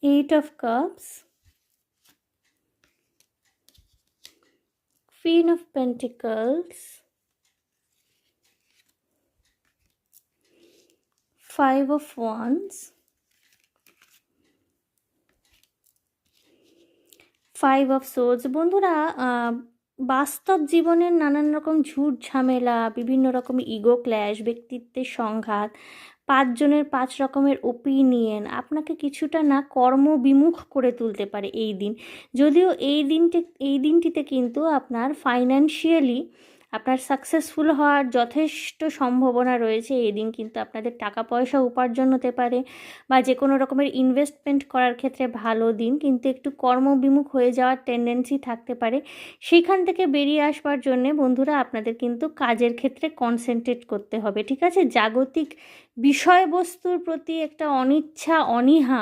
8 of Cups, Queen of Pentacles, 5 of Wands, 5 of Swords। বন্ধুরা, বাস্তব জীবনের নানান রকম ঝুট ঝামেলা, বিভিন্ন রকম ইগো ক্ল্যাশ, ব্যক্তিত্বের সংঘাত, 5 জনের 5 রকমের ওপিনিয়ন আপনাকে কিছুটা না কর্মবিমুখ করে তুলতে পারে এই দিন। যদিও এই দিনটিতে কিন্তু আপনার ফাইন্যান্সিয়ালি আপনার সাকসেসফুল হওয়ার যথেষ্ট সম্ভাবনা রয়েছে। এই দিন কিন্তু আপনাদের টাকা পয়সা উপার্জন হতে পারে বা যে কোনো রকমের ইনভেস্টমেন্ট করার ক্ষেত্রে ভালো দিন, কিন্তু একটু কর্মবিমুখ হয়ে যাওয়ার টেন্ডেন্সি থাকতে পারে। সেইখান থেকে বেরিয়ে আসবার জন্যে বন্ধুরা আপনাদের কিন্তু কাজের ক্ষেত্রে কনসেন্ট্রেট করতে হবে, ঠিক আছে? জাগতিক বিষয়বস্তুর প্রতি একটা অনিচ্ছা অনীহা